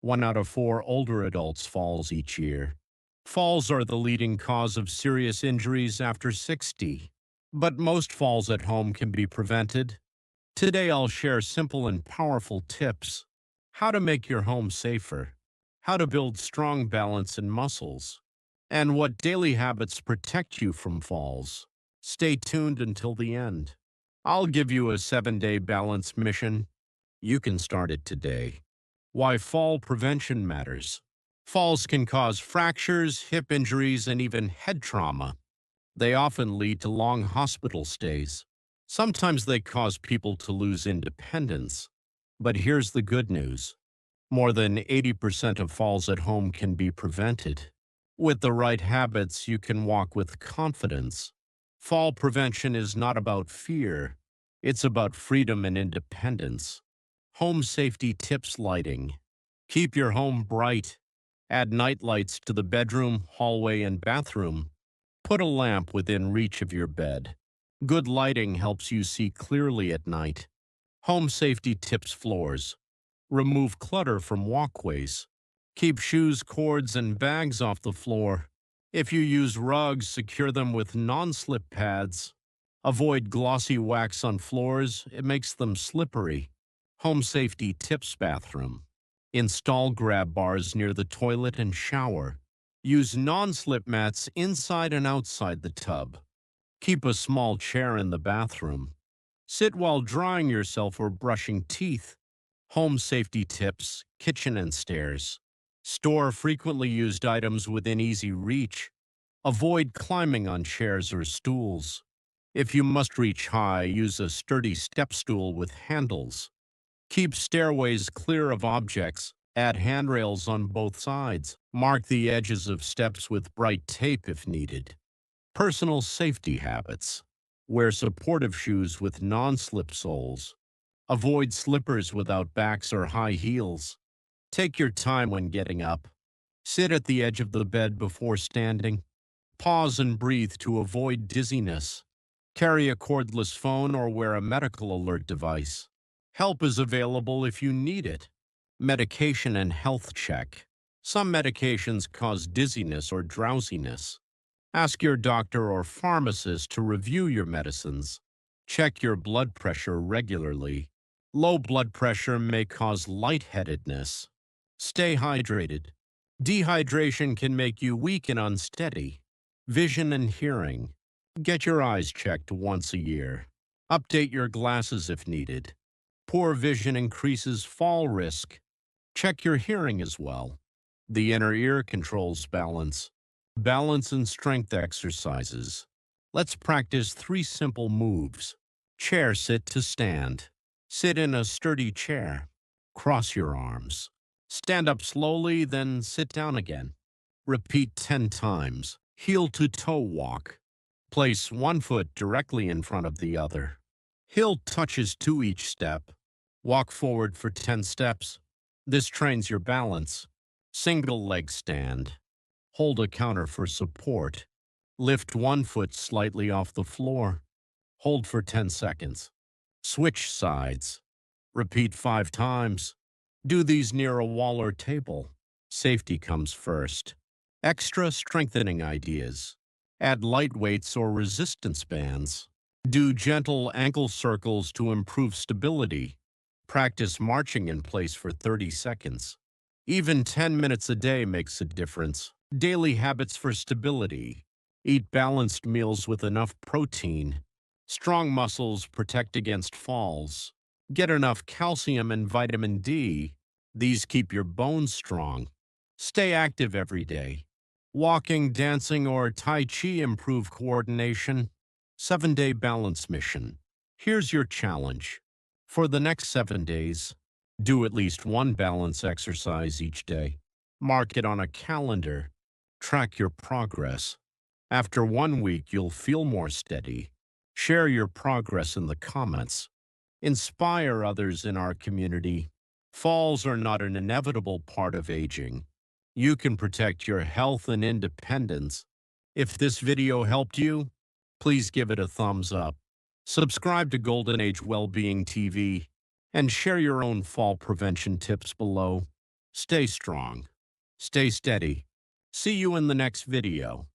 1 out of 4 older adults falls each year. Falls are the leading cause of serious injuries after 60, but most falls at home can be prevented. Today I'll share simple and powerful tips: how to make your home safer, how to build strong balance and muscles, and what daily habits protect you from falls. Stay tuned until the end. I'll give you a 7-day balance mission. You can start it today. Why fall prevention matters. Falls can cause fractures, hip injuries, and even head trauma. They often lead to long hospital stays. Sometimes they cause people to lose independence. But here's the good news: more than 80% of falls at home can be prevented. With the right habits, you can walk with confidence. Fall prevention is not about fear. It's about freedom and independence. Home safety tips: lighting. Keep your home bright. Add night lights to the bedroom, hallway, and bathroom. Put a lamp within reach of your bed. Good lighting helps you see clearly at night. Home safety tips: floors. Remove clutter from walkways. Keep shoes, cords, and bags off the floor. If you use rugs, secure them with non-slip pads. Avoid glossy wax on floors. It makes them slippery. Home safety tips: bathroom. Install grab bars near the toilet and shower. Use non-slip mats inside and outside the tub. Keep a small chair in the bathroom. Sit while drying yourself or brushing teeth. Home safety tips: kitchen and stairs. Store frequently used items within easy reach. Avoid climbing on chairs or stools. If you must reach high, use a sturdy step stool with handles. Keep stairways clear of objects. Add handrails on both sides. Mark the edges of steps with bright tape if needed. Personal safety habits. Wear supportive shoes with non-slip soles. Avoid slippers without backs or high heels. Take your time when getting up. Sit at the edge of the bed before standing. Pause and breathe to avoid dizziness. Carry a cordless phone or wear a medical alert device. Help is available if you need it. Medication and health check. Some medications cause dizziness or drowsiness. Ask your doctor or pharmacist to review your medicines. Check your blood pressure regularly. Low blood pressure may cause lightheadedness. Stay hydrated. Dehydration can make you weak and unsteady. Vision and hearing. Get your eyes checked once a year. Update your glasses if needed. Poor vision increases fall risk. Check your hearing as well. The inner ear controls balance. Balance and strength exercises. Let's practice 3 simple moves. Chair sit to stand. Sit in a sturdy chair. Cross your arms. Stand up slowly, then sit down again. Repeat 10 times. Heel to toe walk. Place one foot directly in front of the other. Heel touches to each step. Walk forward for 10 steps. This trains your balance. Single leg stand. Hold a counter for support. Lift one foot slightly off the floor. Hold for 10 seconds. Switch sides. Repeat 5 times. Do these near a wall or table. Safety comes first. Extra strengthening ideas. Add light weights or resistance bands. Do gentle ankle circles to improve stability. Practice marching in place for 30 seconds. Even 10 minutes a day makes a difference. Daily habits for stability. Eat balanced meals with enough protein. Strong muscles protect against falls. Get enough calcium and vitamin D. These keep your bones strong. Stay active every day. Walking, dancing, or Tai Chi improve coordination. 7-day balance mission. Here's your challenge. For the next 7 days, do at least one balance exercise each day. Mark it on a calendar. Track your progress. After 1 week, you'll feel more steady. Share your progress in the comments. Inspire others in our community. Falls are not an inevitable part of aging. You can protect your health and independence. If this video helped you, please give it a thumbs up. Subscribe to Golden Age Wellbeing TV and share your own fall prevention tips below. Stay strong. Stay steady. See you in the next video.